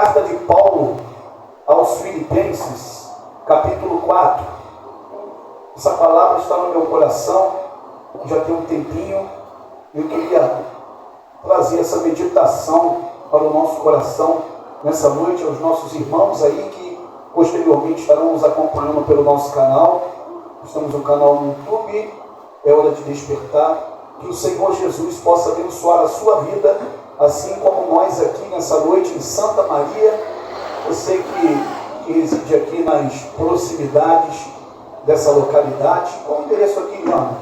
carta de Paulo aos Filipenses, capítulo 4. Essa palavra está no meu coração, já tem um tempinho. Eu queria trazer essa meditação para o nosso coração nessa noite, aos nossos irmãos aí que posteriormente estarão nos acompanhando pelo nosso canal. Nós temos um canal no YouTube, é hora de despertar. Que o Senhor Jesus possa abençoar a sua vida, assim como nós aqui nessa noite em Santa Maria. Você que reside aqui nas proximidades dessa localidade. Qual o endereço aqui, Leandro?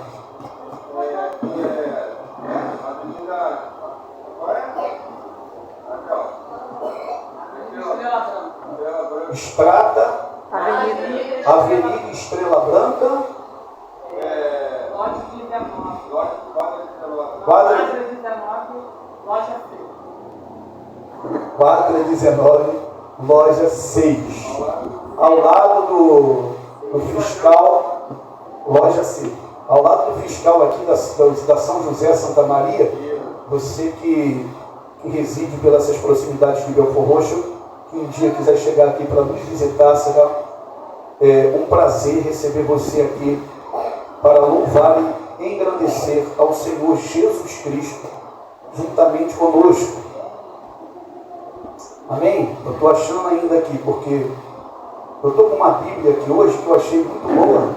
Estrada, Avenida Estrela Branca, Quadra 19, loja 6, ao lado do fiscal, loja 6, ao lado do fiscal aqui da São José, Santa Maria. Você que reside pelas proximidades de Belfor Roxo, que um dia quiser chegar aqui para nos visitar, será um prazer receber você aqui para louvar e engrandecer ao Senhor Jesus Cristo juntamente conosco. Amém? Eu estou achando ainda aqui, porque eu estou com uma Bíblia aqui hoje que eu achei muito boa.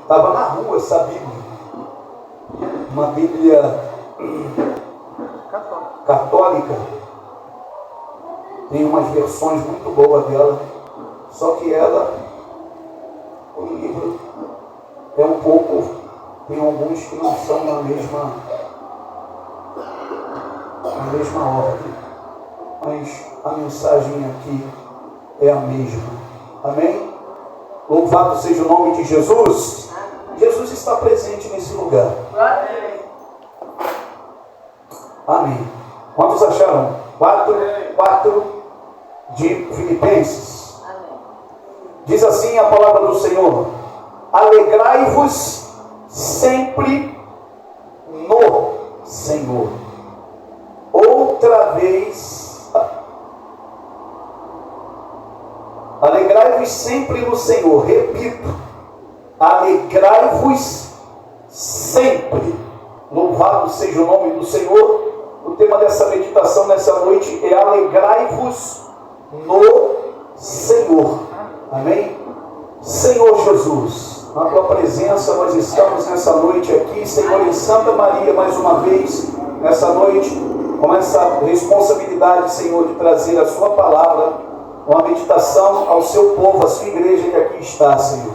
Estava na rua essa Bíblia. Uma Bíblia católica. Tem umas versões muito boas dela. Só que o livro é um pouco... Tem alguns que não são na mesma ordem. Mas a mensagem aqui é a mesma. Amém? Louvado seja o nome de Jesus. Jesus está presente nesse lugar. Amém. Quantos acharam? 4 de Filipenses. Diz assim a palavra do Senhor: alegrai-vos sempre no Senhor. Outra vez, alegrai-vos sempre no Senhor. Repito, alegrai-vos sempre. Louvado seja o nome do Senhor. O tema dessa meditação nessa noite é alegrai-vos no Senhor. Amém? Senhor Jesus, na tua presença nós estamos nessa noite aqui, Senhor, em Santa Maria, mais uma vez, nessa noite, com essa responsabilidade, Senhor, de trazer a sua palavra, uma meditação ao seu povo, à sua igreja que aqui está, Senhor.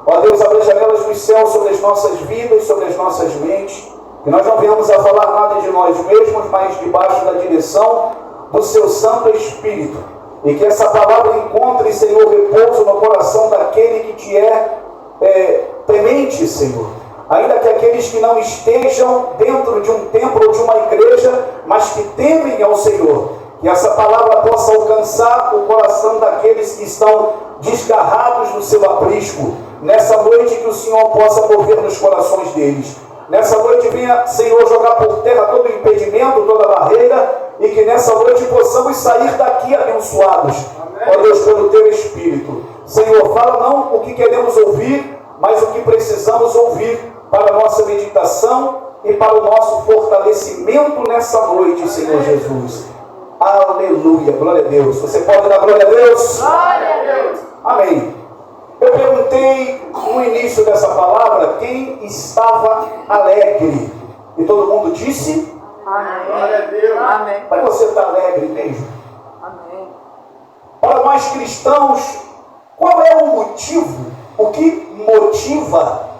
Ó Deus, abre as janelas dos céus sobre as nossas vidas, sobre as nossas mentes, que nós não venhamos a falar nada de nós mesmos, mas debaixo da direção do seu Santo Espírito. E que essa palavra encontre, Senhor, repouso no coração daquele que te é temente, Senhor. Ainda que aqueles que não estejam dentro de um templo ou de uma igreja, mas que temem ao Senhor. Que essa palavra possa alcançar o coração daqueles que estão desgarrados no seu aprisco. Nessa noite que o Senhor possa mover nos corações deles. Nessa noite venha, Senhor, jogar por terra todo impedimento, toda barreira, e que nessa noite possamos sair daqui abençoados, ó Deus, pelo teu Espírito. Senhor, fala não o que queremos ouvir, mas o que precisamos ouvir para a nossa meditação e para o nosso fortalecimento nessa noite, Senhor Jesus. Aleluia, glória a Deus. Você pode dar glória a Deus? Glória a Deus. Amém. Eu perguntei no início dessa palavra quem estava alegre. E todo mundo disse? Amém. Glória a Deus. Amém. Mas você está alegre mesmo? Amém. Para nós cristãos, qual é o motivo? O que motiva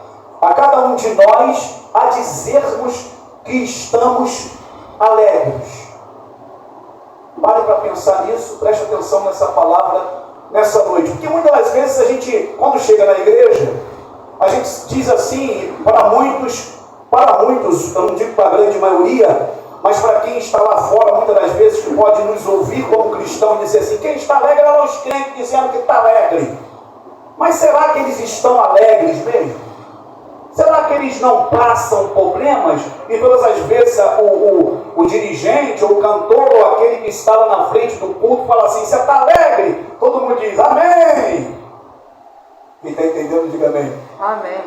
a cada um de nós a dizermos que estamos alegres? Pare para pensar nisso, preste atenção nessa palavra nessa noite, porque muitas das vezes a gente, quando chega na igreja, a gente diz assim, para muitos, eu não digo para a grande maioria, mas para quem está lá fora, muitas das vezes, que pode nos ouvir como cristão e dizer assim, quem está alegre é os crentes dizendo que está alegre. Mas será que eles estão alegres mesmo? Será que eles não passam problemas? E todas as vezes o dirigente, ou o cantor, ou aquele que está lá na frente do culto, fala assim, você está alegre? Todo mundo diz, amém. Quem está entendendo, diga amém. Amém.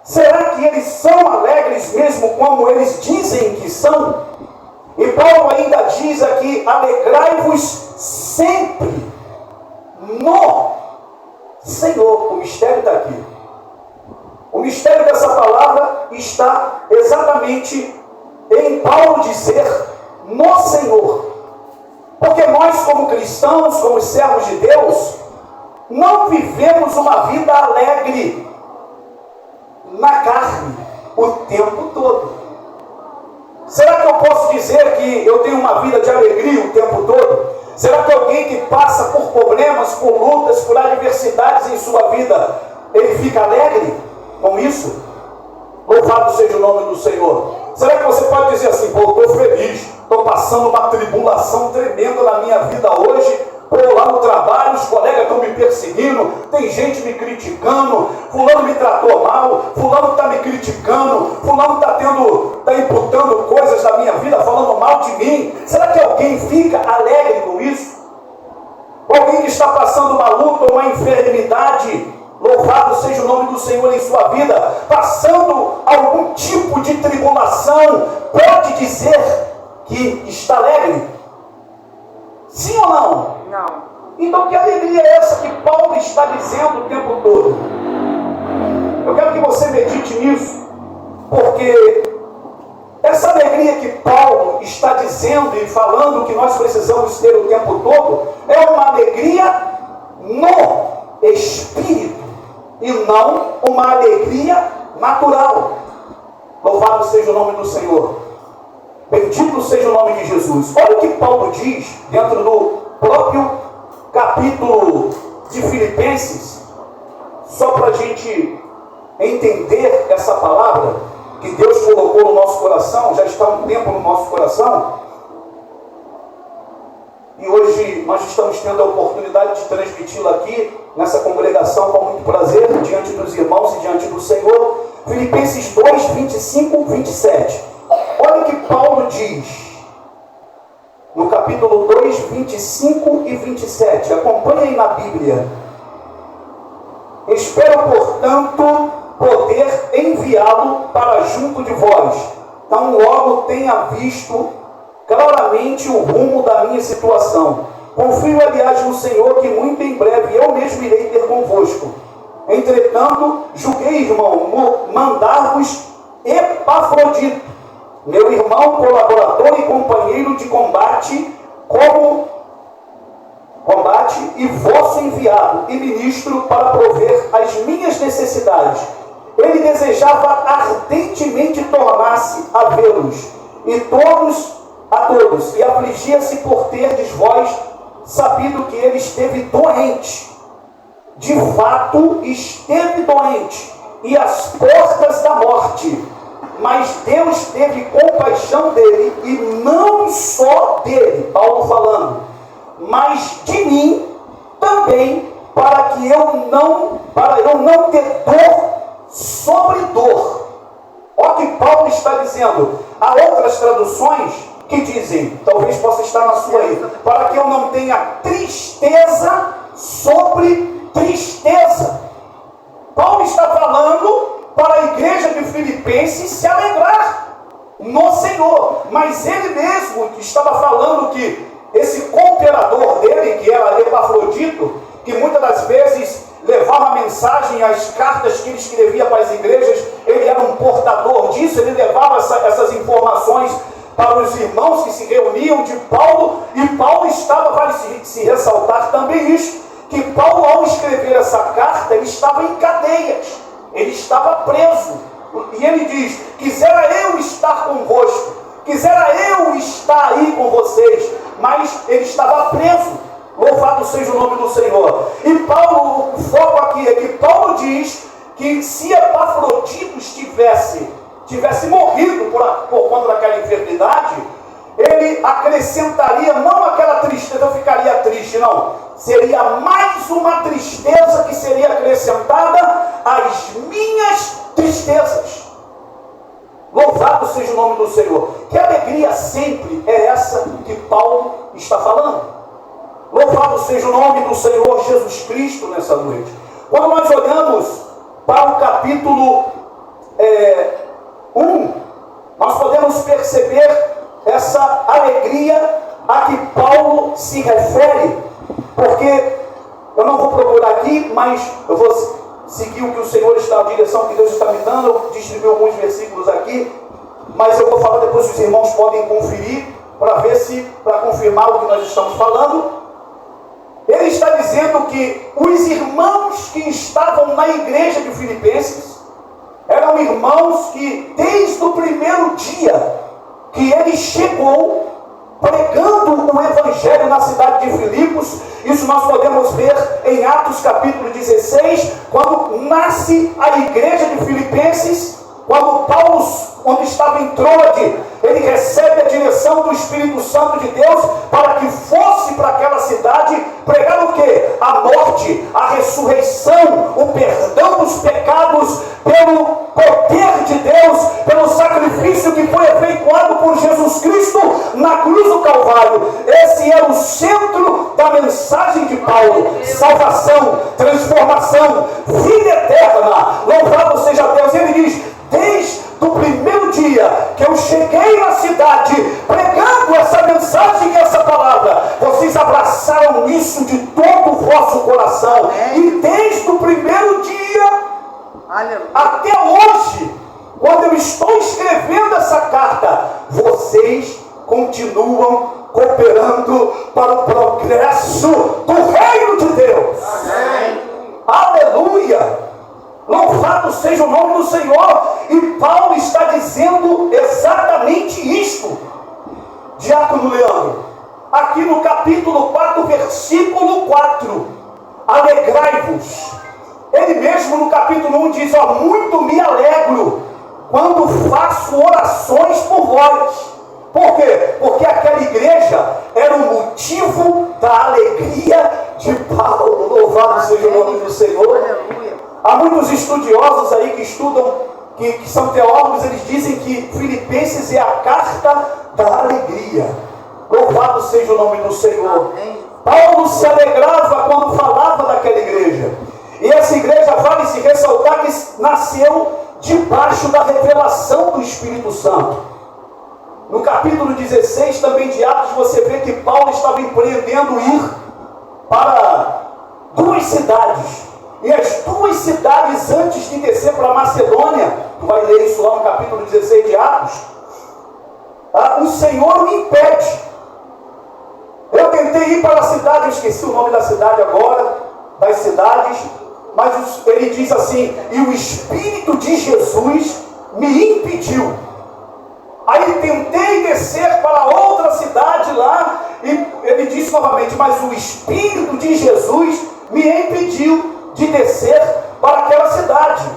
Será que eles são alegres mesmo como eles dizem que são? E Paulo ainda diz aqui, alegrai-vos sempre no Senhor. O mistério está aqui. O mistério dessa palavra está exatamente em Paulo dizer no Senhor. Porque nós, como cristãos, como servos de Deus, não vivemos uma vida alegre na carne o tempo todo. Será que eu posso dizer que eu tenho uma vida de alegria o tempo todo? Será que alguém que passa por problemas, por lutas, por adversidades em sua vida, ele fica alegre com isso? Louvado seja o nome do Senhor. Será que você pode dizer assim, pô, eu estou feliz, estou passando uma tribulação tremenda na minha vida hoje, pô, lá no trabalho, os colegas estão me perseguindo, tem gente me criticando, fulano me tratou mal, fulano está me criticando, fulano está imputando coisas da minha vida, falando mal de mim. Será que alguém fica alegre com isso? Alguém que está passando uma luta ou uma enfermidade, louvado seja o nome do Senhor em sua vida, passando algum tipo de tribulação, pode dizer que está alegre? Sim ou não? Não. Então que alegria é essa que Paulo está dizendo o tempo todo? Eu quero que você medite nisso, porque essa alegria que Paulo está dizendo e falando que nós precisamos ter o tempo todo, é uma alegria no Espírito, e não uma alegria natural. Louvado seja o nome do Senhor. Bendito seja o nome de Jesus. Olha o que Paulo diz dentro do próprio capítulo de Filipenses, só para a gente entender essa palavra que Deus colocou no nosso coração, já está há um tempo no nosso coração, e hoje nós estamos tendo a oportunidade de transmiti-la aqui, nessa congregação, com muito prazer, diante dos irmãos e diante do Senhor. Filipenses 2, 25, 27. Olha o que Paulo diz no capítulo 2, 25 e 27. Acompanhe aí na Bíblia. Espero, portanto, poder enviá-lo para junto de vós, tão logo tenha visto claramente o rumo da minha situação. Confio, aliás, no Senhor, que muito em breve eu mesmo irei ter convosco. Entretanto, julguei, irmão, mandar-vos Epafrodito, meu irmão, colaborador e companheiro de combate, e vosso enviado e ministro para prover as minhas necessidades. Ele desejava ardentemente tornar-se a vê-los, a todos, e afligia-se por terdes vós sabido que ele esteve doente. De fato, esteve doente, e às portas da morte. Mas Deus teve compaixão dele, e não só dele, Paulo falando, mas de mim também, para eu não ter dor sobre dor. Olha o que Paulo está dizendo. Há outras traduções que dizem, talvez possa estar na sua aí, para que eu não tenha tristeza sobre tristeza. Paulo está falando para a igreja de Filipenses se alegrar no Senhor, mas ele mesmo estava falando que esse cooperador dele, que era Epafrodito, que muitas das vezes levava a mensagem, as cartas que ele escrevia para as igrejas, ele era um portador disso, ele levava essas informações para os irmãos que se reuniam de Paulo, e Paulo estava, vale se ressaltar também isso, que Paulo, ao escrever essa carta, ele estava em cadeias, ele estava preso, e ele diz, quisera eu estar convosco, quisera eu estar aí com vocês, mas ele estava preso. Louvado seja o nome do Senhor. E Paulo, o foco aqui é que Paulo diz que se Epafrodito tivesse morrido por conta daquela enfermidade, ele acrescentaria não aquela tristeza, eu ficaria triste, não. Seria mais uma tristeza que seria acrescentada às minhas tristezas. Louvado seja o nome do Senhor. Que alegria sempre é essa que Paulo está falando? Louvado seja o nome do Senhor Jesus Cristo nessa noite. Quando nós olhamos para o capítulo 1, nós podemos perceber essa alegria a que Paulo se refere, porque eu não vou procurar aqui, mas eu vou seguir o que o Senhor está, a direção que Deus está me dando. Eu distribuí alguns versículos aqui, mas eu vou falar depois, os irmãos podem conferir, para ver se, para confirmar o que nós estamos falando. Ele está dizendo que os irmãos que estavam na igreja de Filipenses eram irmãos que, desde o primeiro dia que ele chegou, pregando o Evangelho na cidade de Filipos, isso nós podemos ver em Atos capítulo 16, quando nasce a igreja de Filipenses, quando Paulo, onde estava em Troade, ele recebe a direção do Espírito Santo de Deus para que fosse para aquela cidade pregar o quê? A morte, a ressurreição, o perdão dos pecados, pelo poder de Deus, pelo sacrifício que foi efetuado por Jesus Cristo na cruz do Calvário. Esse era o centro da mensagem de Paulo: salvação, transformação, vida eterna. Louvado seja Deus. Ele diz: desde o primeiro dia que eu cheguei na cidade pregando essa mensagem e essa palavra, vocês abraçaram isso de todo o vosso coração. E desde o primeiro dia até hoje, quando eu estou escrevendo essa carta, vocês continuam cooperando para o progresso do reino de Deus. Amém. Aleluia! Louvado seja o nome do Senhor. E Paulo está dizendo exatamente isto, Diácono Leandro, aqui no capítulo 4, versículo 4: alegrai-vos. Ele mesmo no capítulo 1 diz: ó, muito me alegro quando faço orações por vós. Por quê? Porque aquela igreja era o motivo da alegria de Paulo. Louvado seja o nome do Senhor. Aleluia. Há muitos estudiosos aí que estudam, que são teólogos, eles dizem que Filipenses é a carta da alegria. Louvado seja o nome do Senhor. Amém. Paulo se alegrava quando falava daquela igreja. E essa igreja, vale se ressaltar, que nasceu debaixo da revelação do Espírito Santo. No capítulo 16 também de Atos, você vê que Paulo estava empreendendo ir para 2 cidades. E as 2 cidades, antes de descer para a Macedônia, tu vai ler isso lá no capítulo 16 de Atos, o Senhor me impede. Eu tentei ir para a cidade, eu esqueci o nome da cidade agora, das cidades, mas ele diz assim: e o Espírito de Jesus me impediu. Aí tentei descer para outra cidade lá, e ele disse novamente: mas o Espírito de Jesus me impediu de descer para aquela cidade.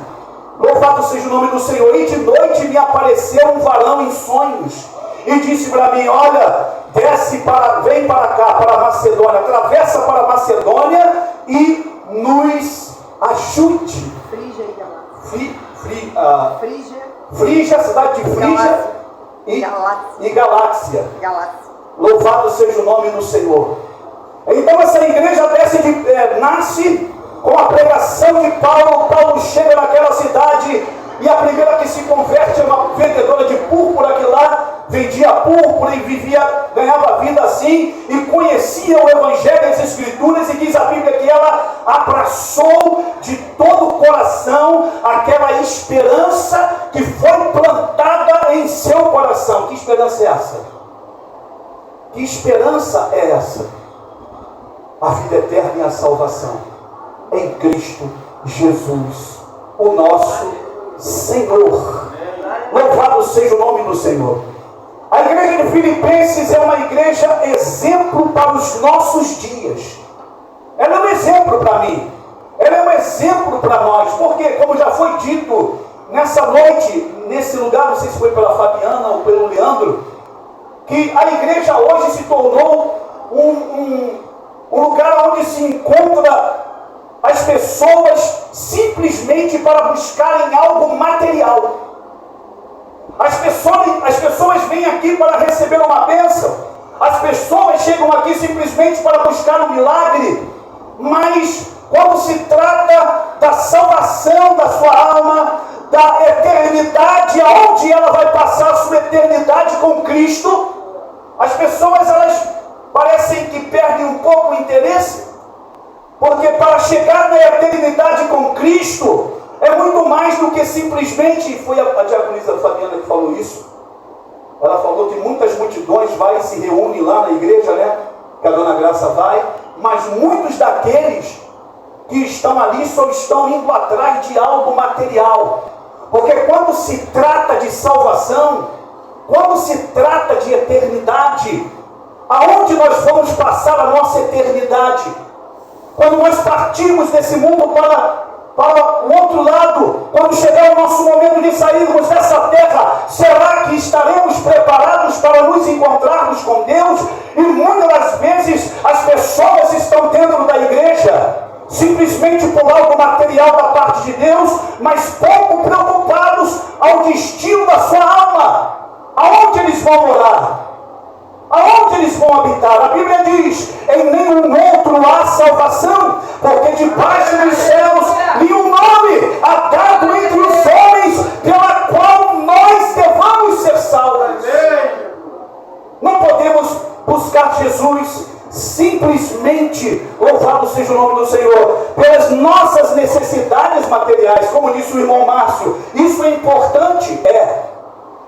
Louvado seja o nome do Senhor. E de noite me apareceu um varão em sonhos e disse para mim: olha, vem para cá, para a Macedônia, atravessa para a Macedônia e nos ajude. Frígia, a cidade de Frígia e Galácia. Louvado seja o nome do Senhor. Então essa igreja nasce com a pregação de Paulo. Paulo chega naquela cidade e a primeira que se converte é uma vendedora de púrpura, que lá vendia púrpura e ganhava vida assim, e conhecia o Evangelho e as Escrituras, e diz a Bíblia que ela abraçou de todo o coração aquela esperança que foi plantada em seu coração. Que esperança é essa? Que esperança é essa? A vida eterna e a salvação em Cristo Jesus, o nosso Senhor. Louvado seja o nome do Senhor. A igreja de Filipenses é uma igreja exemplo para os nossos dias. Ela é um exemplo para mim. Ela é um exemplo para nós. Porque, como já foi dito nessa noite, nesse lugar, não sei se foi pela Fabiana ou pelo Leandro, que a igreja hoje se tornou um lugar onde se encontra as pessoas simplesmente para buscarem algo material. As pessoas vêm aqui para receber uma bênção. As pessoas chegam aqui simplesmente para buscar um milagre. Mas quando se trata da salvação da sua alma, da eternidade, aonde ela vai passar a sua eternidade com Cristo, as pessoas elas parecem que perdem um pouco o interesse, porque para chegar na eternidade com Cristo é muito mais do que simplesmente, foi a diaconisa Fabiana que falou isso. Ela falou que muitas multidões vai e se reúnem lá na igreja, né? Que a Dona Graça vai, mas muitos daqueles que estão ali só estão indo atrás de algo material. Porque quando se trata de salvação, quando se trata de eternidade, aonde nós vamos passar a nossa eternidade? Quando nós partirmos desse mundo para o outro lado, quando chegar o nosso momento de sairmos dessa terra, será que estaremos preparados para nos encontrarmos com Deus? E muitas das vezes as pessoas estão dentro da igreja simplesmente por algo material da parte de Deus, mas pouco preocupados ao destino da sua alma. Aonde eles vão morar? Aonde eles vão habitar? A Bíblia diz: em nenhum outro há salvação, porque debaixo dos céus nenhum nome há dado entre os homens pela qual nós devamos ser salvos. Não podemos buscar Jesus simplesmente, louvado seja o nome do Senhor, pelas nossas necessidades materiais, como disse o irmão Márcio. Isso é importante?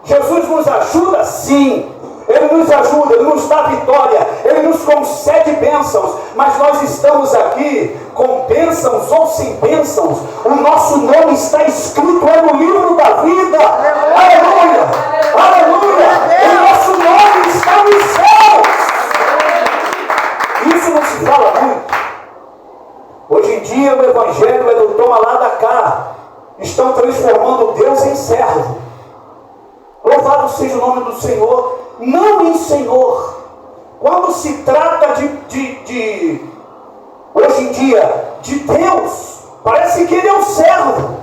Jesus nos ajuda? Sim. Ele nos ajuda, Ele nos dá vitória, Ele nos concede bênçãos, mas nós estamos aqui com bênçãos ou sem bênçãos. O nosso nome está escrito no livro da vida. Aleluia! Aleluia! O nosso nome está nos céus. Isso não se fala muito. Hoje em dia o Evangelho é do toma lá da cá. Estão transformando Deus em servo. Louvado seja o nome do Senhor. Não em Senhor. Quando se trata hoje em dia, de Deus, parece que Ele é um servo.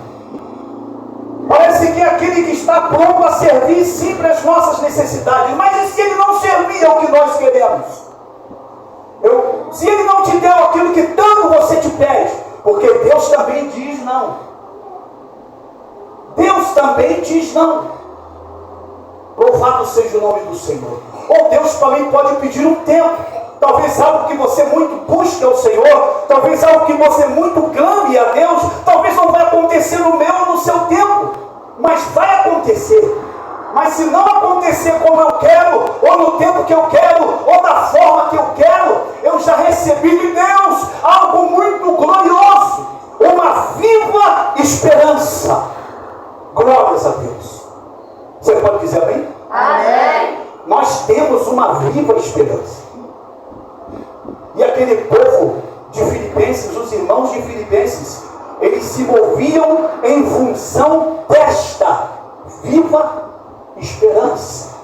Parece que é aquele que está pronto a servir sempre as nossas necessidades. Mas e se Ele não servir ao que nós queremos? Se Ele não te deu aquilo que tanto você te pede, porque Deus também diz não. Deus também diz não. Louvado seja o nome do Senhor. Ou Deus também pode pedir um tempo. Talvez algo que você muito busque ao Senhor. Talvez algo que você muito clame a Deus. Talvez não vai acontecer no meu ou no seu tempo. Mas vai acontecer. Mas se não acontecer como eu quero, ou no tempo que eu quero, ou da forma que eu quero, eu já recebi de Deus algo muito glorioso. Uma viva esperança. Glórias a Deus. Você pode dizer amém? Amém. Nós temos uma viva esperança. E aquele povo de Filipenses, os irmãos de Filipenses, eles se moviam em função desta viva esperança.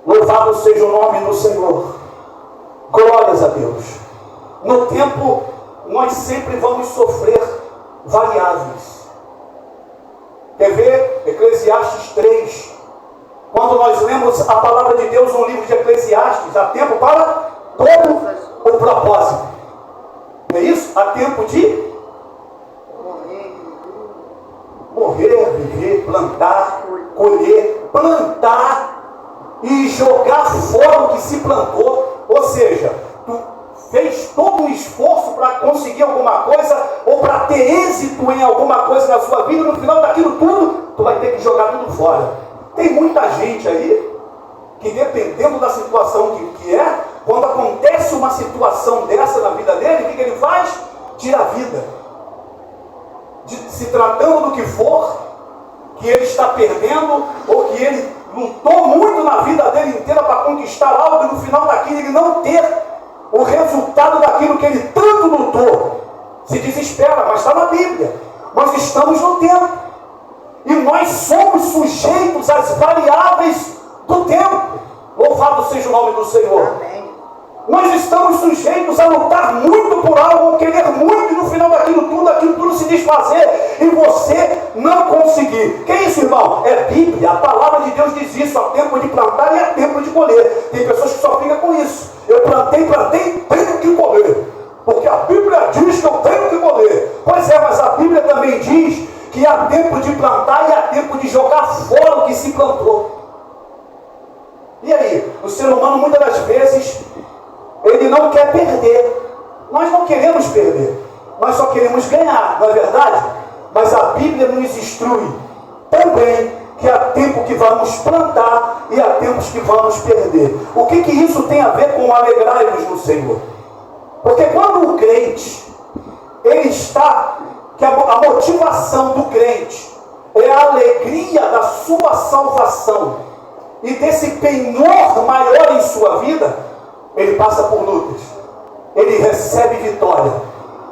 Louvado seja o nome do Senhor. Glórias a Deus. No tempo, nós sempre vamos sofrer variáveis. Quer ver? Eclesiastes 3. Quando nós lemos a palavra de Deus no livro de Eclesiastes, há tempo para todo o propósito. Não é isso? Há tempo de morrer, viver, plantar, colher, plantar e jogar fora o que se plantou. Ou seja, tu fez todo um esforço para conseguir alguma coisa ou para ter êxito em alguma coisa na sua vida, no final daquilo tudo, tu vai ter que jogar tudo fora. Tem muita gente aí que, dependendo da situação que é, quando acontece uma situação dessa na vida dele, o que ele faz? Tira a vida. Se tratando do que for, que ele está perdendo, ou que ele lutou muito na vida dele inteira para conquistar algo, e no final daquilo ele não ter o resultado daquilo que ele tanto lutou. Se desespera, mas está na Bíblia. Nós estamos no tempo. E nós somos sujeitos às variáveis do tempo. Louvado seja o nome do Senhor. Amém. Nós estamos sujeitos a lutar muito por algo, querer muito, e no final daquilo tudo se desfazer, e você não conseguir. Que é isso, irmão? É Bíblia, a palavra de Deus diz isso: há tempo de plantar e há tempo de colher. Tem pessoas que só ficam com isso: eu plantei, tenho que colher, porque a Bíblia diz que eu tenho que colher. Pois é, mas a Bíblia também diz que há tempo de plantar e há tempo de jogar fora o que se plantou. E aí, o ser humano muitas das vezes ele não quer perder. Nós não queremos perder, nós só queremos ganhar, não é verdade? Mas a Bíblia nos instrui também que há tempo que vamos plantar e há tempos que vamos perder. O que isso tem a ver com alegrai-vos no Senhor? Porque quando o crente, ele está, que a motivação do crente é a alegria da sua salvação e desse penhor maior em sua vida, ele passa por lutas, ele recebe vitória,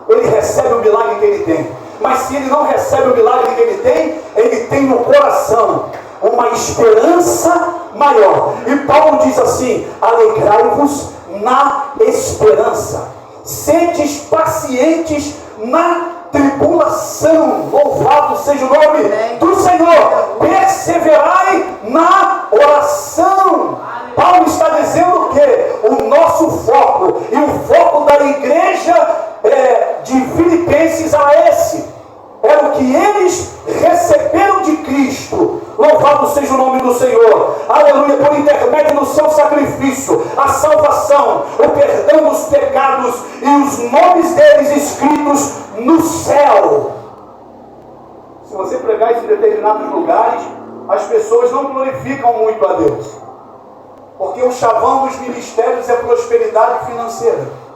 ele recebe o milagre que ele tem. Mas se ele não recebe o milagre que ele tem no coração uma esperança maior. E Paulo diz assim: alegrai-vos na esperança, sedes pacientes na tribulação, louvado seja o nome do Senhor, perseverai na oração. Paulo está dizendo que o nosso foco e o foco da igreja de Filipenses era esse: era o que eles receberam de Cristo. Louvado seja o nome do Senhor, aleluia, por intermédio do seu sacrifício, a salvação, o perdão dos pecados e os nomes deles escritos no céu. Se você pregar isso em determinados lugares, as pessoas não glorificam muito a Deus, porque o chavão dos ministérios é prosperidade financeira.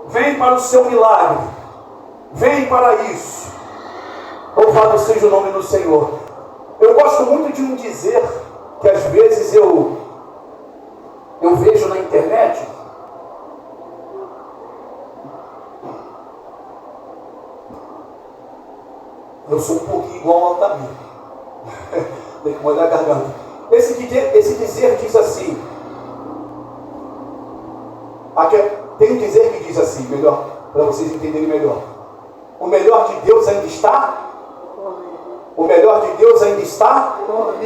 Vem para o seu milagre, vem para isso. Louvado seja o nome do Senhor. Eu gosto muito de um dizer que às vezes eu vejo na internet. Eu sou um pouquinho igual ao Altamir. Tem que molhar a garganta. Esse dizer diz assim. Tem um dizer que diz assim, melhor, para vocês entenderem melhor: o melhor de Deus ainda está. O melhor de Deus ainda está.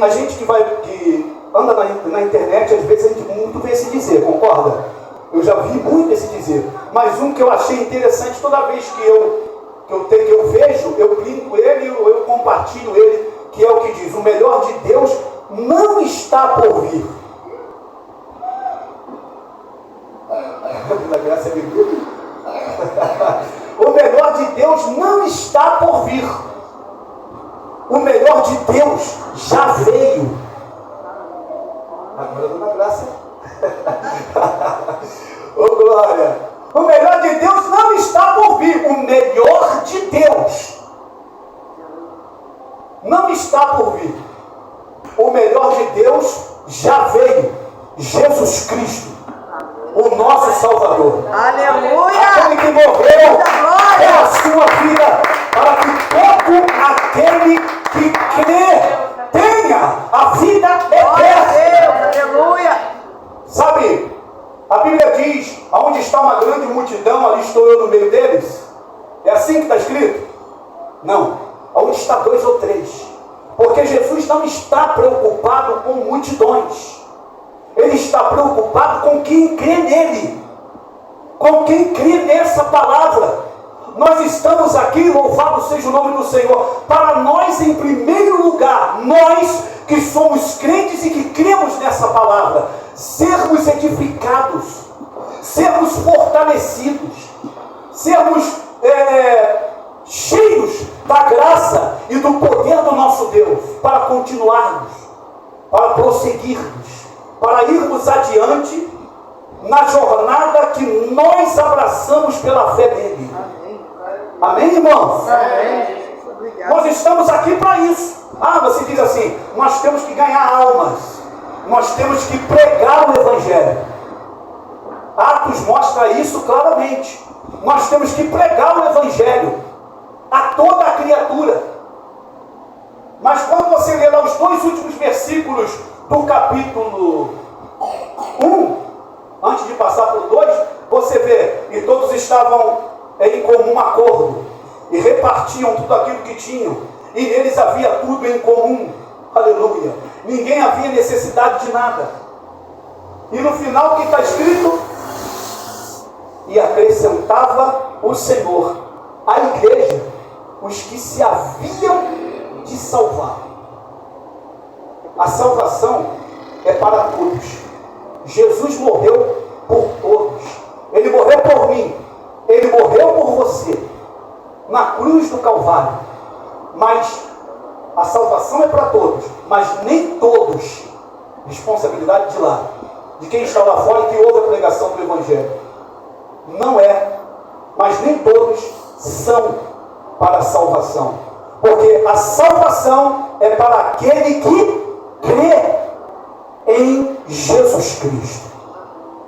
A gente que anda na internet, às vezes a gente muito vê esse dizer, concorda? Eu já vi muito esse dizer. Mas um que eu achei interessante, toda vez que eu vejo, eu clico ele, eu compartilho ele, que é o que diz: o melhor de Deus não está por vir. Da graça é bíblica. O melhor de Deus não está por vir. O melhor de Deus já veio. Agora eu dou na graça. Ô glória! O melhor de Deus não está por vir. O melhor de Deus não está por vir. O melhor de Deus já veio. Jesus Cristo, o nosso Salvador. Aleluia! Aquele que morreu é a sua vida, para que todo aquele que crê tenha a vida eterna. Aleluia! Sabe, a Bíblia diz: aonde está uma grande multidão, ali estou eu no meio deles. É assim que está escrito? Não. Aonde está 2 ou 3? Porque Jesus não está preocupado com multidões. Ele está preocupado com quem crê nele, com quem crê nessa palavra. Nós estamos aqui, louvado seja o nome do Senhor, para nós em primeiro lugar, nós que somos crentes e que cremos nessa palavra, sermos edificados, sermos fortalecidos, sermos cheios da graça e do poder do nosso Deus, para continuarmos, para prosseguirmos, para irmos adiante na jornada que nós abraçamos pela fé nele. Amém, irmãos? Amém. Nós estamos aqui para isso. Você diz assim: nós temos que ganhar almas, nós temos que pregar o Evangelho. Atos mostra isso claramente. Nós temos que pregar o Evangelho a toda a criatura. Mas quando você lê lá os 2 últimos versículos do capítulo 1, antes de passar por dois, você vê, e todos estavam em comum acordo, e repartiam tudo aquilo que tinham, e neles havia tudo em comum, aleluia, ninguém havia necessidade de nada, e no final o que está escrito? E acrescentava o Senhor à igreja os que se haviam de salvar. A salvação é para todos. Jesus morreu por todos. Ele morreu por mim. Ele morreu por você. Na cruz do Calvário. Mas a salvação é para todos. Mas nem todos. Responsabilidade de lá. De quem está lá fora e que ouve a pregação do Evangelho. Não é. Mas nem todos são para a salvação. Porque a salvação é para aquele que crê em Jesus Cristo.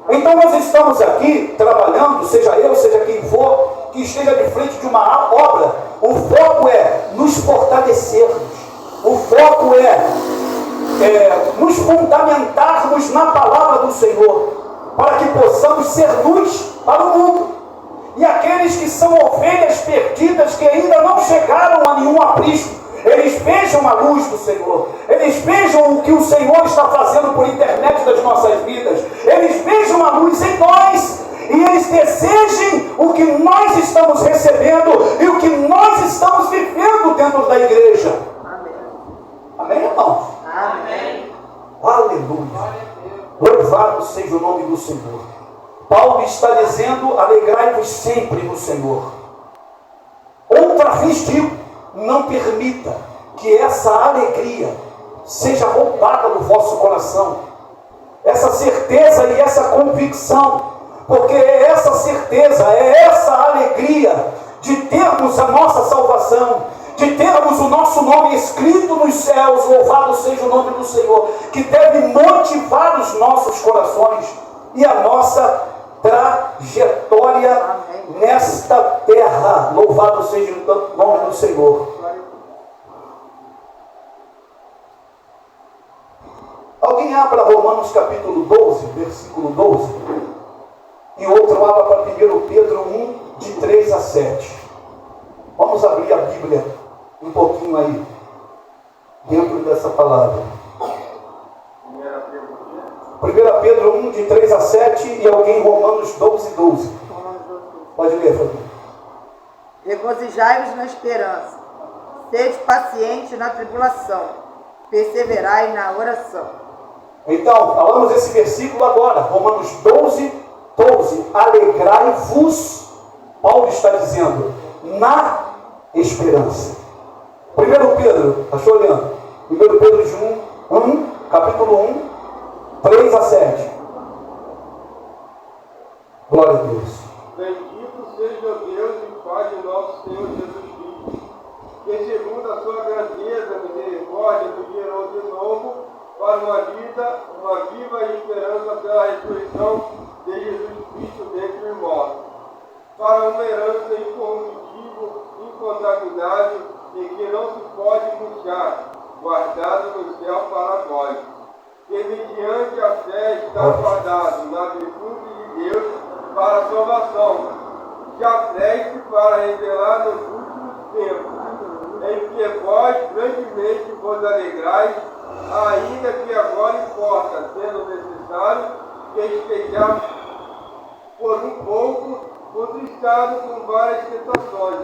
Então nós estamos aqui trabalhando, seja eu, seja quem for, que esteja de frente de uma obra, o foco é nos fortalecermos, o foco é nos fundamentarmos na palavra do Senhor, para que possamos ser luz para o mundo. E aqueles que são ovelhas perdidas, que ainda não chegaram a nenhum aprisco, eles vejam a luz do Senhor, eles vejam o que o Senhor está fazendo por internet das nossas vidas, eles vejam a luz em nós, e eles desejem o que nós estamos recebendo e o que nós estamos vivendo dentro da igreja. Amém. Amém, irmãos? Amém. Aleluia. Louvado seja o nome do Senhor. Paulo está dizendo: alegrai-vos sempre no Senhor. Outra vez digo, não permita que essa alegria seja roubada do vosso coração. Essa certeza e essa convicção, porque é essa certeza, é essa alegria de termos a nossa salvação, de termos o nosso nome escrito nos céus, louvado seja o nome do Senhor, que deve motivar os nossos corações e a nossa trajetória nesta terra. Louvado seja o nome do Senhor. Alguém abra Romanos capítulo 12, versículo 12, e outro abra para 1 Pedro 1, de 3 a 7. Vamos abrir a Bíblia um pouquinho aí, dentro dessa palavra. 1 Pedro 1, de 3 a 7, e alguém Romanos 12, 12. Pode ler, Fabio. Regozijai-vos na esperança, sede paciente na tribulação, perseverai na oração. Então, falamos esse versículo agora, Romanos 12, 12. Alegrai-vos, Paulo está dizendo, na esperança. 1 Pedro, está olhando? 1 Pedro 1, capítulo 1, 3 a 7. Glória a Deus. Bendito seja Deus e Pai de nosso Senhor Jesus Cristo, que segundo a sua grandeza, misericórdia, nos gerou de novo para uma viva esperança pela ressurreição de Jesus Cristo dentre os mortos, para uma herança incorruptível, incontaminável, e que não se pode murchar, guardada no céu para a glória, que mediante a fé está guardado na virtude de Deus para a salvação, que apreste para revelar nos últimos tempos, em que vós grandemente vos alegrais, ainda que agora importa, sendo necessário, que estejamos por um pouco contristados com várias tentações,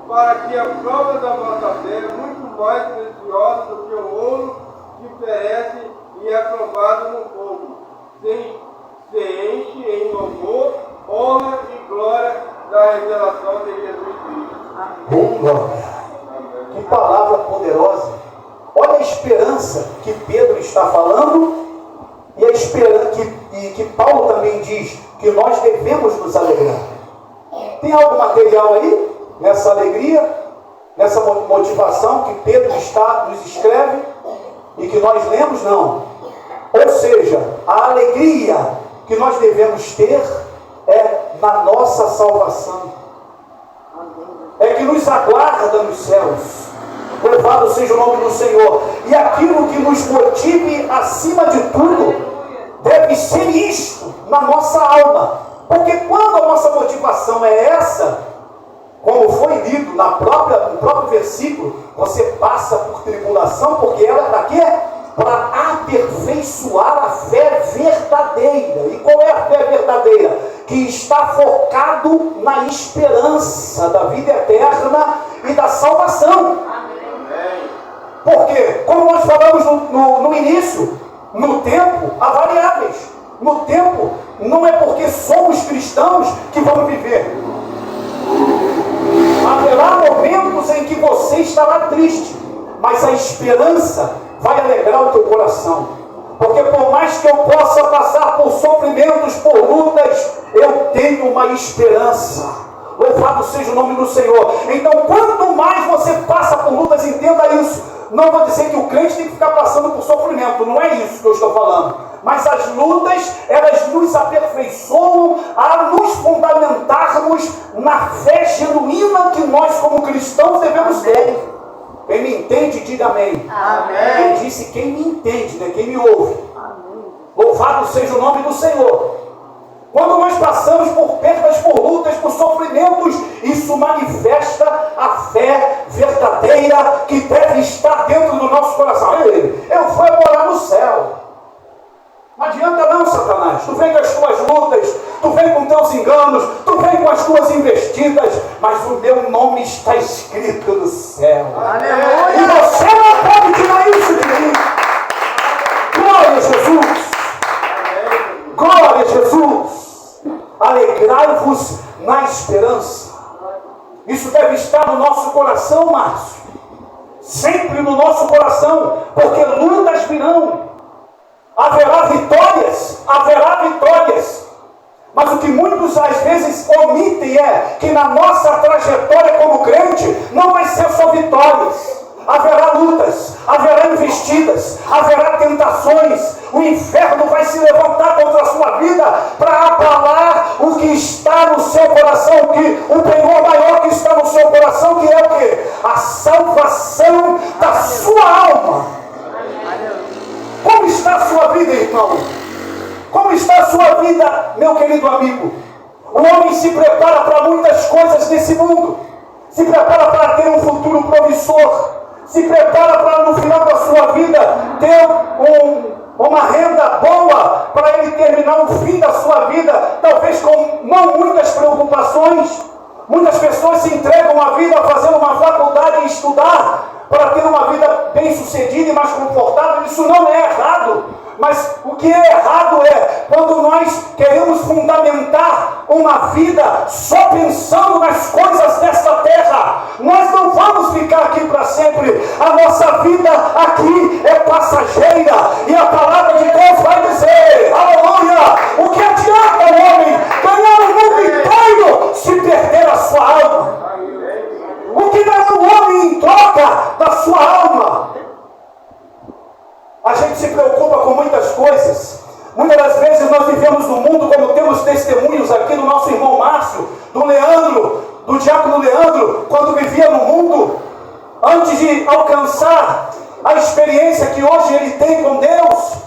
para que a prova da vossa fé, muito mais preciosa do que o ouro que perece e é provado no fogo, se enche em louvor, honra e glória da revelação de Jesus Cristo. Glória. Que palavra poderosa. Olha a esperança que Pedro está falando, e a esperança que Paulo também diz que nós devemos nos alegrar. Tem algo material aí nessa alegria, nessa motivação que Pedro nos escreve e que nós lemos? Não. Ou seja, a alegria que nós devemos ter é na nossa salvação, é que nos aguarda nos céus. Louvado seja o nome do Senhor. E aquilo que nos motive acima de tudo deve ser isto: na nossa alma. Porque quando a nossa motivação é essa, como foi lido no próprio versículo, você passa por tribulação, porque ela é para quê? Para aperfeiçoar a fé verdadeira. E qual é a fé verdadeira? Que está focado na esperança da vida eterna e da salvação. Porque, como nós falamos no início, no tempo há variáveis. No tempo, não é porque somos cristãos que vamos viver. Haverá momentos em que você estará triste, mas a esperança vai alegrar o teu coração. Porque por mais que eu possa passar por sofrimentos, por lutas, eu tenho uma esperança. Louvado seja o nome do Senhor. Então, quanto mais você passa por lutas, entenda isso. Não vou dizer que o crente tem que ficar passando por sofrimento, não é isso que eu estou falando. Mas as lutas, elas nos aperfeiçoam a nos fundamentarmos na fé genuína que nós, como cristãos, devemos ter. Quem me entende, diga amém. Amém. Eu disse quem me entende, né? Quem me ouve. Amém. Louvado seja o nome do Senhor. Quando nós passamos por perdas, por lutas, por sofrimentos, isso manifesta a fé verdadeira que deve estar dentro do nosso coração. Eu vou morar no céu. Não adianta não, Satanás. Tu vem com as tuas lutas, tu vem com teus enganos, tu vem com as tuas investidas, mas o meu nome está escrito no céu. Aleluia. E você não pode tirar isso de mim. Glória a Jesus. Glória a Jesus. Alegrai-vos na esperança. Isso deve estar no nosso coração, Márcio. Sempre no nosso coração, porque lutas virão. Haverá vitórias, mas o que muitos às vezes omitem é que na nossa trajetória como crente não vai ser só vitórias. Haverá lutas, haverá investidas, haverá tentações. O inferno vai se levantar contra a sua vida para abalar o que está no seu coração, o penhor maior que está no seu coração, que é o quê? A salvação da sua alma. Como está a sua vida, irmão? Como está a sua vida, meu querido amigo? O homem se prepara para muitas coisas nesse mundo. Se prepara para ter um futuro promissor. Se prepara para, no final da sua vida, ter uma renda boa, para ele terminar o fim da sua vida, talvez com não muitas preocupações. Muitas pessoas se entregam à vida fazendo uma faculdade e estudar para ter uma vida bem sucedida e mais confortável. Isso não é errado, mas o que é errado é quando nós queremos fundamentar uma vida só pensando nas coisas desta terra. Nós não vamos ficar aqui para sempre. A nossa vida aqui é passageira, e a palavra de Deus vai dizer, aleluia, o que adianta o homem ganhar o mundo inteiro se perder a sua alma? O que dá o homem em troca da sua alma? A gente se preocupa com muitas coisas. Muitas das vezes nós vivemos no mundo, como temos testemunhos aqui do nosso irmão Márcio, do Leandro, do diácono Leandro, quando vivia no mundo, antes de alcançar a experiência que hoje ele tem com Deus,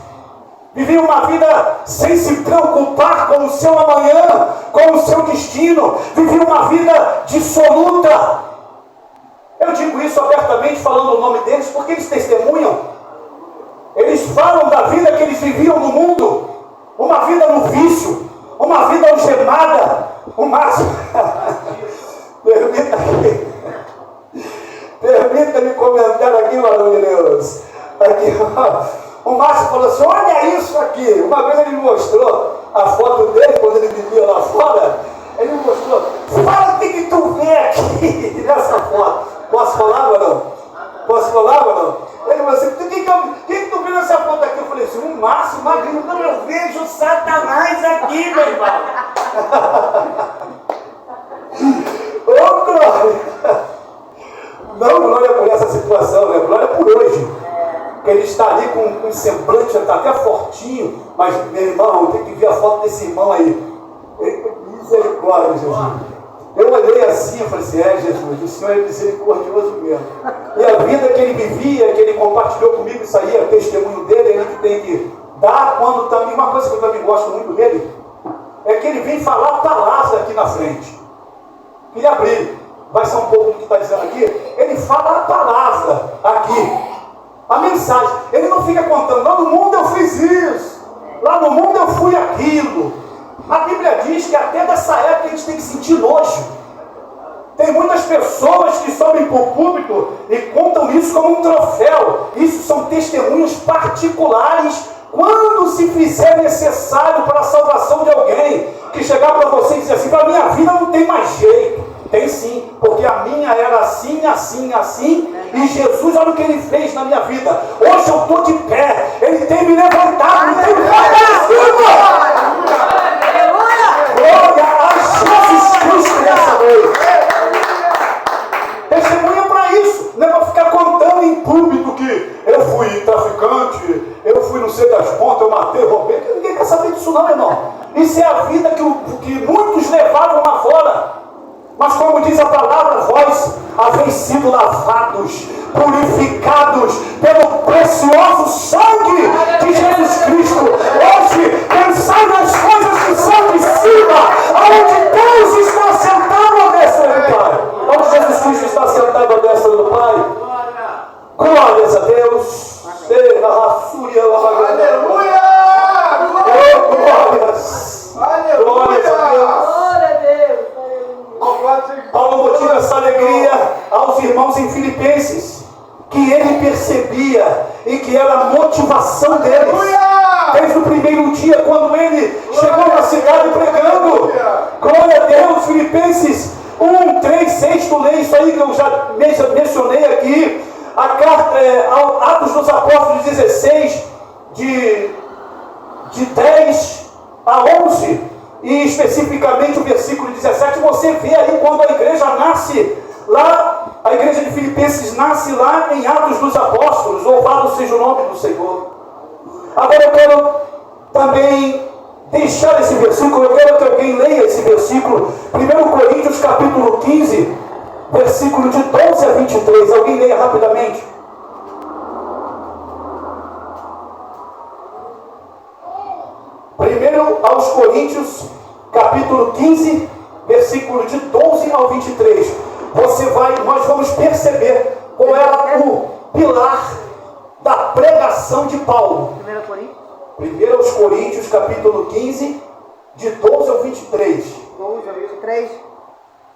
vivia uma vida sem se preocupar com o seu amanhã, com o seu destino, vivia uma vida dissoluta. Eu digo isso abertamente, falando o nome deles, porque eles testemunham. Eles falam da vida que eles viviam no mundo, uma vida no vício, uma vida algemada. O Márcio, permita-me comentar aqui, Mano de Deus. Aqui, o Márcio falou assim, olha isso aqui. Uma vez ele me mostrou a foto dele, quando ele vivia lá fora. Ele me mostrou, fala o que tu vê aqui nessa foto. Posso falar ou não? Posso falar ou não? Ele falou assim, o que tu viu nessa foto aqui? Eu falei assim, um Márcio magrinho. Não, eu vejo Satanás aqui, meu irmão. Ô, glória! Não glória por essa situação, né? Glória por hoje. Porque ele está ali com um semblante, está até fortinho. Mas, meu irmão, tem que ver a foto desse irmão aí. Misericórdia, Jesus. Eu olhei assim e falei assim, Jesus, o Senhor é misericordioso mesmo. E a vida que ele vivia, que ele compartilhou comigo, isso aí é testemunho dele, ele que tem que dar quando também, uma coisa que eu também gosto muito dele, é que ele vem falar a palavra aqui na frente. Queria abrir, vai ser um pouco do que está dizendo aqui. Ele fala a palavra aqui, a mensagem. Ele não fica contando, lá no mundo eu fiz isso, lá no mundo eu fui aquilo. A Bíblia diz que até dessa época a gente tem que sentir nojo. Tem muitas pessoas que sobem para o púlpito e contam isso como um troféu. Isso são testemunhos particulares quando se fizer necessário para a salvação de alguém. Que chegar para você e dizer assim, para a minha vida não tem mais jeito. Tem sim, porque a minha era assim, assim, assim. E Jesus, olha o que ele fez na minha vida. Hoje eu estou de pé. Ele tem me levantado, ele tem me levantado. Glória a Jesus Cristo nessa noite. Testemunha para isso, não é para ficar contando em público que eu fui traficante, eu fui não sei das contas, eu matei, roubei. Ninguém quer saber disso não, irmão. Isso é a vida que muitos levavam lá fora. Mas como diz a palavra, vós haveis sido lavados, purificados pelo precioso sangue de Jesus Cristo. Hoje, pensai nas coisas que são de cima, onde Deus está sentado à destra do Pai. Onde Jesus Cristo está sentado à destra do Pai. Glórias a Deus. Aleluia! Glórias. Glórias a Deus. Paulo motiva essa alegria aos irmãos em Filipenses, que ele percebia e que era a motivação deles. Desde o primeiro dia, quando ele chegou na cidade pregando. Glória a Deus, Filipenses 1, 3, 6, tu lê isso aí que eu já mencionei aqui. A carta, Atos dos Apóstolos 16, de 10 a 11. E especificamente o versículo 17, você vê aí quando a igreja nasce lá, a igreja de Filipenses nasce lá em Atos dos Apóstolos. Louvado seja o nome do Senhor. Agora eu quero também deixar esse versículo, eu quero que alguém leia esse versículo, 1 Coríntios capítulo 15, versículo de 12 a 23, alguém leia rapidamente. Primeiro aos Coríntios, capítulo 15, versículo de 12 ao 23. Nós vamos perceber qual era o pilar da pregação de Paulo. 1 aos Coríntios, capítulo 15, de 12 ao 23. 12 ao 23?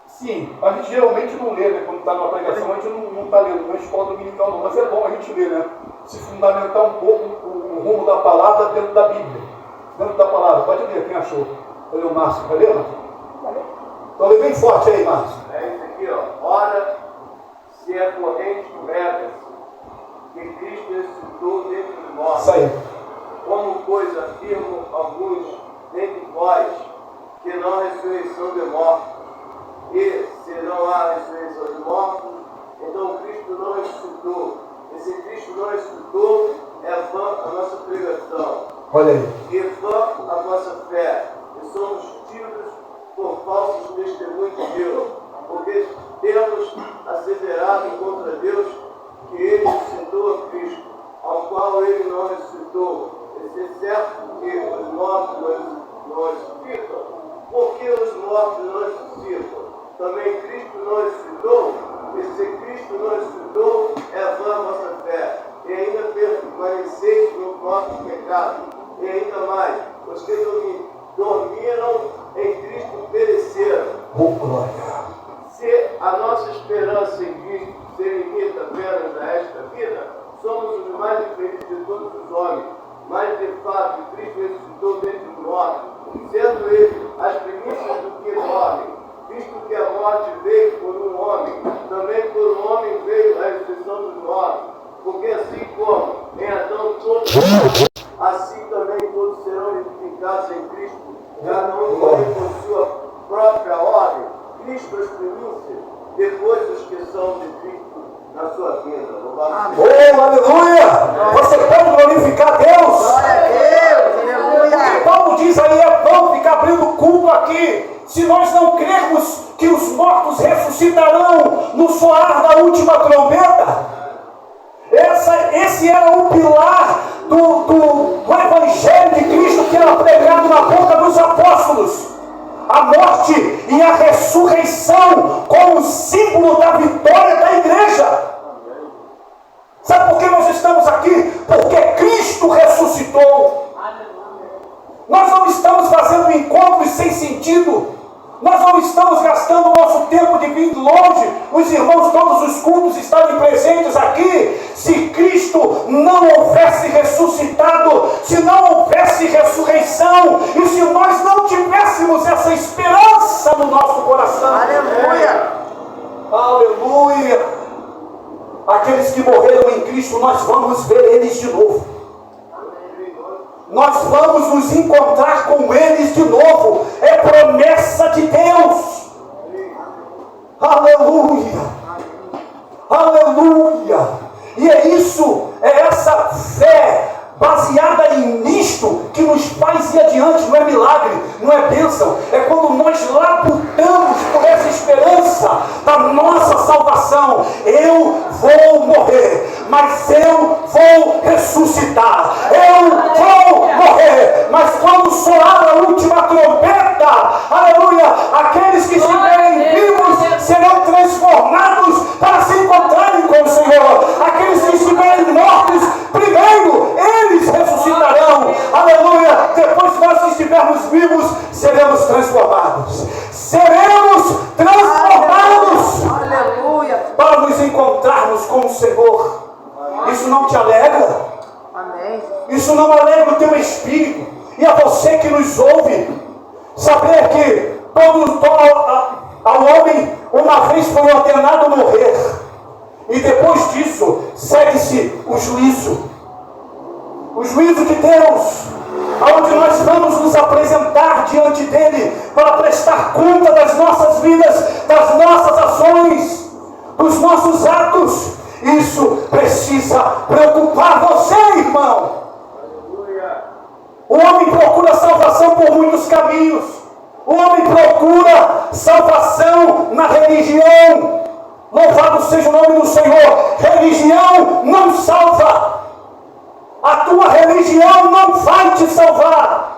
Sim, a gente geralmente não lê, né? Quando está numa pregação, a gente não está lendo na escola dominical não, mas é bom a gente ler, né? Se fundamentar um pouco o rumo da palavra dentro da Bíblia. Dentro da palavra, pode ler, quem achou? Olha o Márcio, vai ler, Márcio? Então lê bem forte aí, Márcio. É isso aqui, ó. Ora, se a corrente prega que Cristo ressuscitou dentre os mortos, Isso aí. como coisa afirmam alguns dentre vós, que não há ressurreição de mortos, e se não há ressurreição de mortos, então Cristo não ressuscitou. E se Cristo não ressuscitou, é vã a nossa pregação. Olha aí. E vã a vossa fé, e somos tidos por falsos testemunhos de Deus, porque temos asseverado contra Deus que Ele ressuscitou a Cristo, ao qual Ele não ressuscitou. E se é certo que os mortos não ressuscitam, porque os mortos não ressuscitam? Também Cristo não ressuscitou, e se Cristo não ressuscitou, é vã a vossa fé, e ainda permaneceis no vosso pecado. E ainda mais, os que dormiram em Cristo pereceram. Glória. Se a nossa esperança em Cristo se limita apenas a esta vida, somos os mais infelizes de todos os homens. Mas de fato, Cristo ressuscitou dentre os mortos, sendo Ele as primícias do que dormem. Visto que a morte veio por um homem, também por um homem veio a ressurreição dos mortos. Porque assim como em Adão todos, assim também todos serão edificados em Cristo, cada um por sua própria ordem. Cristo as primícias, depois os que são de Cristo na sua vinda. Oh, aleluia! Você pode glorificar Deus? Glória a Deus, aleluia. O que Paulo diz aí é bom ficar abrindo culto aqui. Se nós não crermos que os mortos ressuscitarão no soar da última trombeta, esse era o pilar do Evangelho de Cristo que era pregado na boca dos apóstolos. a morte e a ressurreição como símbolo da vitória da igreja. Sabe por que nós estamos aqui? Porque Cristo ressuscitou. Nós não estamos fazendo encontros sem sentido. Nós não estamos gastando o nosso tempo de vir longe, os irmãos, todos os cultos estarem presentes aqui, se Cristo não houvesse ressuscitado, se não houvesse ressurreição, e se nós não tivéssemos essa esperança no nosso coração. Aleluia! Aleluia! Aqueles que morreram em Cristo, nós vamos ver eles de novo. Nós vamos nos encontrar com eles de novo. É promessa de Deus. Aleluia. Aleluia. E é isso, é essa fé baseada nisto que nos faz ir adiante. Não é milagre, não é bênção. É quando nós labutamos por essa esperança da nossa salvação. Eu vou morrer, mas eu vou ressuscitar. Eu vou morrer, mas quando soar a última trombeta, aleluia, aqueles que estiverem vivos serão transformados para se encontrarem com o Senhor. Aqueles que estiverem mortos, primeiro eles ressuscitarão. Aleluia. Depois que nós estivermos vivos, seremos transformados. Seremos transformados. Aleluia. Para nos encontrarmos com o Senhor. Isso não te alegra? Amém. Isso não alegra o teu espírito? E a você que nos ouve, saber que ao homem uma vez foi ordenado morrer, e depois disso segue-se o juízo de Deus, onde nós vamos nos apresentar diante dele para prestar conta das nossas vidas, das nossas ações, dos nossos atos. Isso precisa preocupar você, irmão. O homem procura salvação por muitos caminhos. O homem procura salvação na religião. Louvado seja o nome do Senhor. Religião não salva. A tua religião não vai te salvar.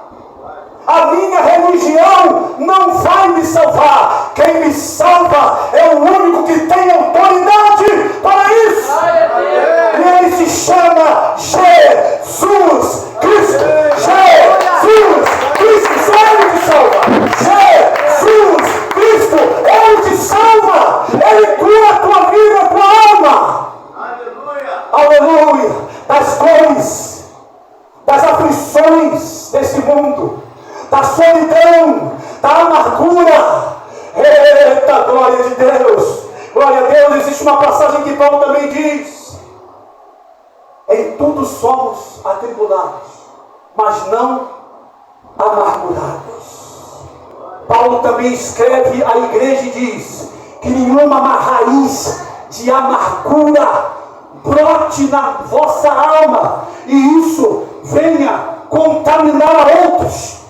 A minha religião não vai me salvar. Quem me salva é o único que tem autoridade para isso. E ele se chama Jesus Cristo. Jesus Cristo, ele te salva. Jesus Cristo, ele te salva. Ele cura a tua vida, a tua alma. Aleluia. Das dores, das aflições desse mundo, da solidão, da amargura. Eita, glória de Deus. Glória a Deus. Existe uma passagem que Paulo também diz: em tudo somos atribulados, mas não amargurados. Paulo também escreve à igreja e diz que nenhuma raiz de amargura brote na vossa alma, e isso venha contaminar a outros.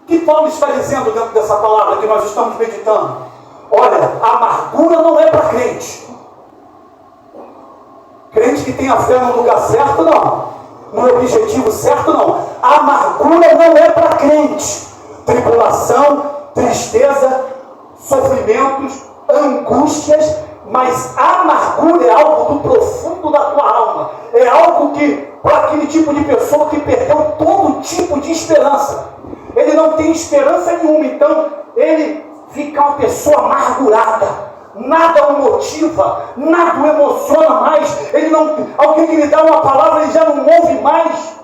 O que Paulo está dizendo dentro dessa palavra que nós estamos meditando? Olha, a amargura não é para crente. Crente que tem a fé no lugar certo, não. No objetivo certo, não. A amargura não é para crente. Tribulação, tristeza, sofrimentos, angústias, mas a amargura é algo do profundo da tua alma. É algo que, para aquele tipo de pessoa que perdeu todo tipo de esperança, ele não tem esperança nenhuma, então ele fica uma pessoa amargurada. Nada o motiva, nada o emociona mais. Ele não, alguém que lhe dá uma palavra, ele já não ouve mais.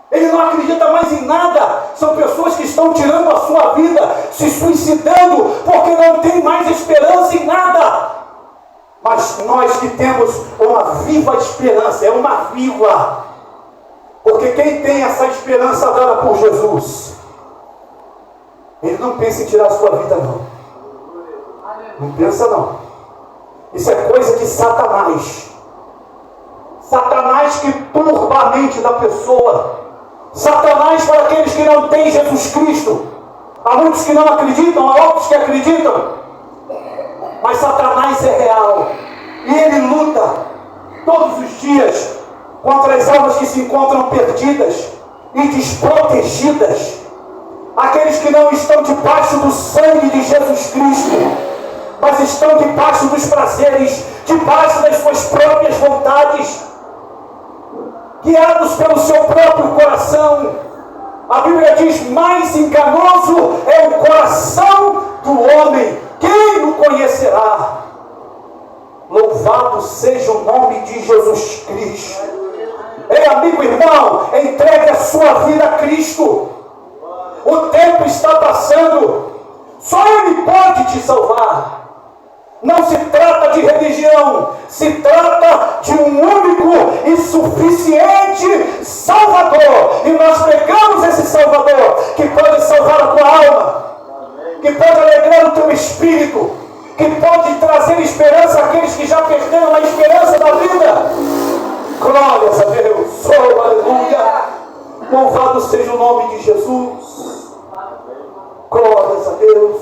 Ele não acredita mais em nada. São pessoas que estão tirando a sua vida, se suicidando, porque não tem mais esperança em nada. Mas nós que temos uma viva esperança, é uma viva, porque quem tem essa esperança dada por Jesus, ele não pensa em tirar a sua vida, não. Não pensa, não. Isso é coisa de Satanás. Satanás que turba a mente da pessoa. Satanás para aqueles que não têm Jesus Cristo. Há muitos que não acreditam, há outros que acreditam. Mas Satanás é real. E ele luta todos os dias contra as almas que se encontram perdidas e desprotegidas. aqueles que não estão debaixo do sangue de Jesus Cristo, mas estão debaixo dos prazeres, debaixo das suas próprias vontades, guiados pelo seu próprio coração. A Bíblia diz: mais enganoso é o coração do homem, quem o conhecerá? Louvado seja o nome de Jesus Cristo. Ei, amigo, irmão, entregue a sua vida a Cristo. O tempo está passando, só Ele pode te salvar. Não se trata de religião, se trata de um único e suficiente Salvador. E nós pregamos esse Salvador, que pode salvar a tua alma, que pode alegrar o teu espírito, que pode trazer esperança àqueles que já perderam a esperança da vida. Glórias a Deus, oh, aleluia. Louvado seja o nome de Jesus. Glórias a Deus.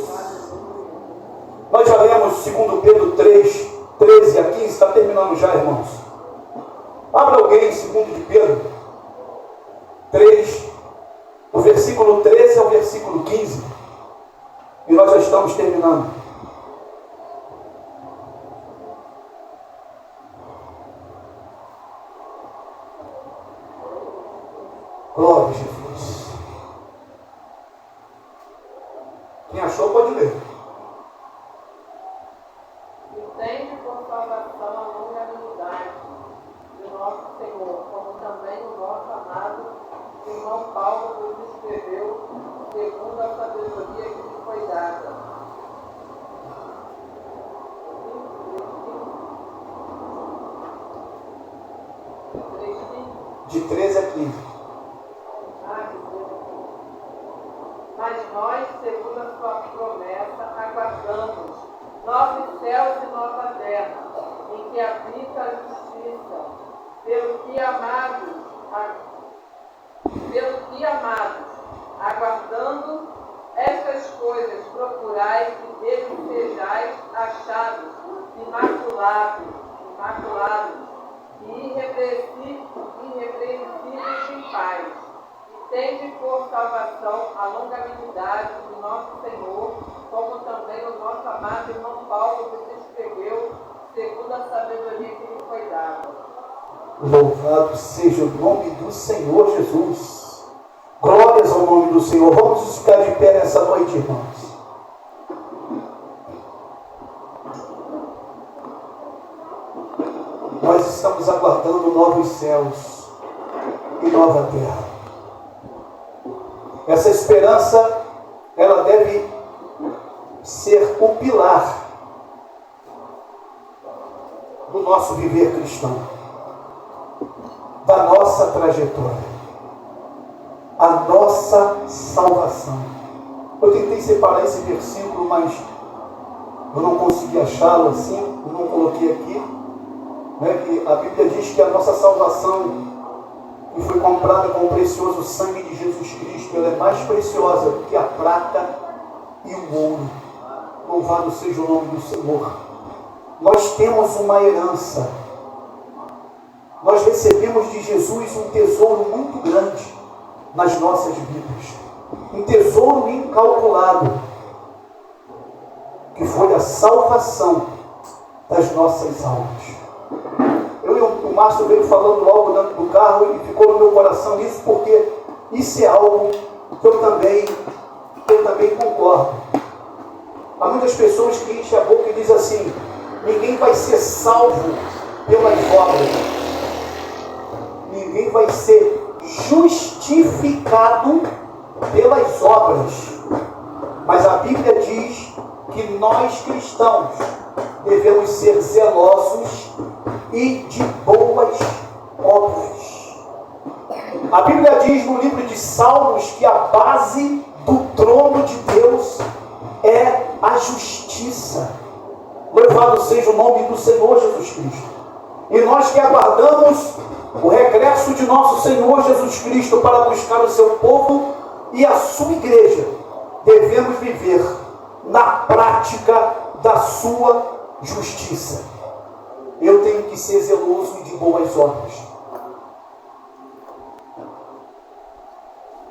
Nós já lemos 2 Pedro 3, 13 a 15, está terminando já, irmãos. Abra alguém 2 de Pedro 3, do versículo 13 ao versículo 15. E nós já estamos terminando. Glória a Jesus. Quem achou pode ler. Tende por salvação a longanimidade de nosso Senhor, como também o nosso amado irmão Paulo nos escreveu, segundo a sabedoria que lhe foi dada. De 13 a 15. Mas nós, segundo a sua promessa, aguardamos novos céus e nova terra, em que habita a justiça, pelo que, amados, aguardando estas coisas, procurai que deles sejais achados, imaculados e irrepreensíveis em paz. Tende por salvação a longanimidade do nosso Senhor, como também o nosso amado irmão Paulo nos escreveu, segundo a sabedoria que lhe foi dada. Louvado seja o nome do Senhor Jesus. Glórias ao nome do Senhor. Vamos ficar de pé nessa noite, irmãos. Nós estamos aguardando novos céus e nova terra. Essa esperança, ela deve ser o pilar do nosso viver cristão, da nossa trajetória, a nossa salvação. Eu tentei separar esse versículo, mas eu não consegui achá-lo assim, eu não coloquei aqui, né, que a Bíblia diz que a nossa salvação, que foi comprada com o precioso sangue de Jesus Cristo, ela é mais preciosa que a prata e o ouro. Louvado seja o nome do Senhor. Nós temos uma herança. Nós recebemos de Jesus um tesouro muito grande nas nossas vidas. Um tesouro incalculável, que foi a salvação das nossas almas. Eu e o Márcio veio falando algo dentro do carro e ficou no meu coração isso, porque isso é algo que eu também concordo. Há muitas pessoas que enchem a boca e dizem assim: ninguém vai ser salvo pelas obras, ninguém vai ser justificado pelas obras. Mas a Bíblia diz que nós cristãos devemos ser zelosos e de boas obras. A Bíblia diz no livro de Salmos que a base do trono de Deus é a justiça. Louvado seja o nome do Senhor Jesus Cristo. E nós que aguardamos o regresso de nosso Senhor Jesus Cristo para buscar o seu povo e a sua igreja, devemos viver na prática da sua justiça. Eu tenho que ser zeloso e de boas obras.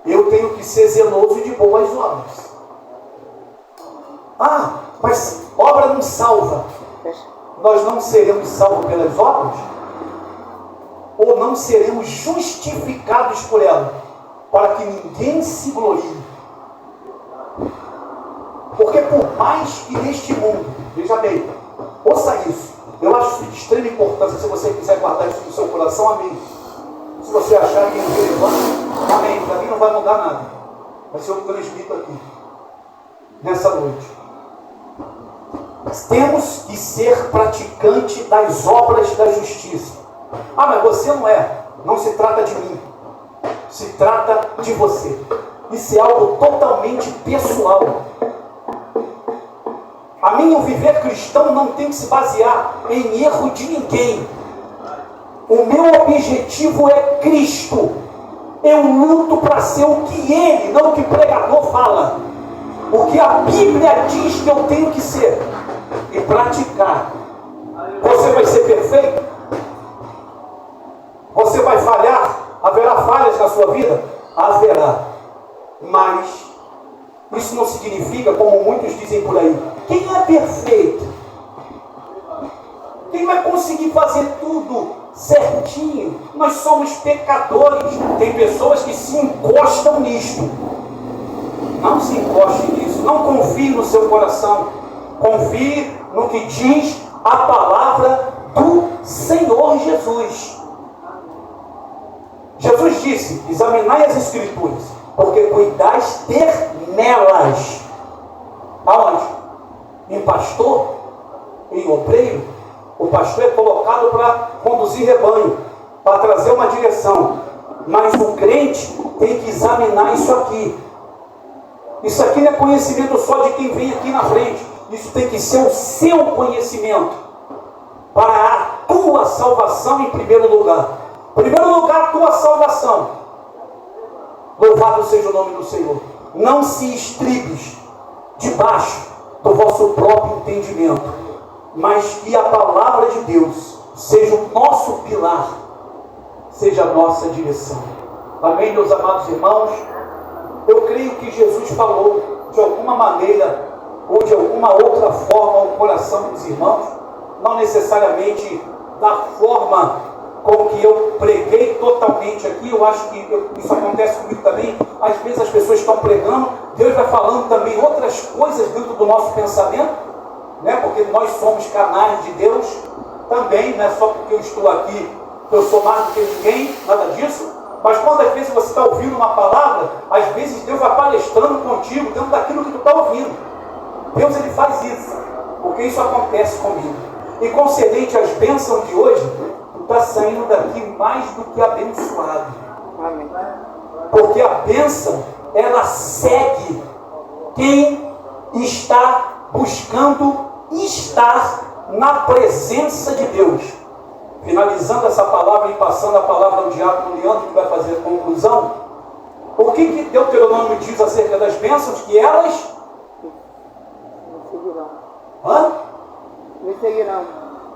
eu tenho que ser zeloso de boas obras. Ah, mas obra não salva. Nós não seremos salvos pelas obras? Ou não seremos justificados por ela? Para que ninguém se glorie. Porque por mais que neste mundo, veja bem, ouça isso, eu acho isso de extrema importância. Se você quiser guardar isso no seu coração, amém. Se você achar que é irrelevante, amém. Para mim não vai mudar nada. Vai ser o que eu transmito aqui, nessa noite. Temos que ser praticante das obras da justiça. Ah, mas você não é. Não se trata de mim. Se trata de você. Isso é algo totalmente pessoal. A mim, o viver cristão não tem que se basear em erro de ninguém. O meu objetivo é Cristo. Eu luto para ser o que Ele, não o que o pregador fala. O que a Bíblia diz que eu tenho que ser. E praticar. Você vai ser perfeito? Você vai falhar? Haverá falhas na sua vida? Haverá. Mas isso não significa, como muitos dizem por aí, quem é perfeito? Quem vai conseguir fazer tudo certinho? Nós somos pecadores. Tem pessoas que se encostam nisto. Não se encoste nisso. Não confie no seu coração. Confie no que diz a palavra do Senhor Jesus. Jesus disse: examinai as Escrituras, porque cuidais ter nelas. Aonde? Em pastor? Em obreiro? O pastor é colocado para conduzir rebanho, para trazer uma direção. Mas o crente tem que examinar isso aqui. Isso aqui não é conhecimento só de quem vem aqui na frente. Isso tem que ser o seu conhecimento para a tua salvação em primeiro lugar. Em primeiro lugar, a tua salvação. Louvado seja o nome do Senhor. Não se estribes debaixo do vosso próprio entendimento, mas que a palavra de Deus seja o nosso pilar, seja a nossa direção. Amém, meus amados irmãos? Eu creio que Jesus falou de alguma maneira ou de alguma outra forma ao coração dos irmãos, não necessariamente da forma com que eu preguei totalmente aqui. Eu acho que isso acontece comigo também. Às vezes as pessoas estão pregando, Deus vai falando também outras coisas dentro do nosso pensamento, né? Porque nós somos canais de Deus também, não é só porque eu estou aqui que eu sou mais do que ninguém, nada disso. Mas quantas vezes você está ouvindo uma palavra, às vezes Deus vai palestrando contigo dentro daquilo que tu está ouvindo. Deus, Ele faz isso, porque isso acontece comigo. E concedente às bênçãos de hoje, tu está saindo daqui mais do que abençoado. Amém. Porque a bênção, ela segue quem está buscando estar na presença de Deus. Finalizando essa palavra e passando a palavra ao diácono Leandro, que vai fazer a conclusão. O que Deuteronômio diz acerca das bênçãos? Que elas Me seguirão. Hã? Me seguirão.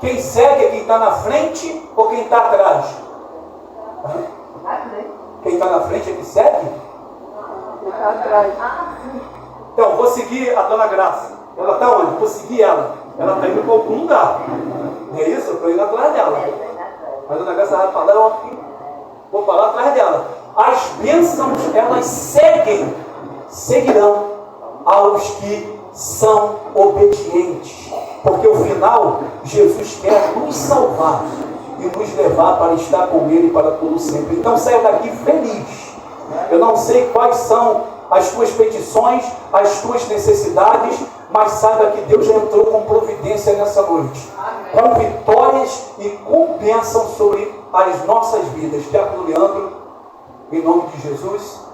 Quem segue é quem está na frente ou quem está atrás? Hã? Quem está na frente é que segue? Quem está atrás. Então, vou seguir a dona Graça. Ela está onde? Vou seguir ela. Ela está indo para algum lugar. Não é isso? Eu estou indo atrás dela. Mas a dona Graça vai falar, eu vou falar atrás dela. As bênçãos, elas seguirão aos que são obedientes. Porque o final, Jesus quer nos salvar e nos levar para estar com Ele para todo sempre. Então saia daqui feliz. Eu não sei quais são as tuas petições, as tuas necessidades, mas saiba que Deus já entrou com providência nessa noite. Com vitórias e com bênção sobre as nossas vidas. Diácono Leandro, em nome de Jesus.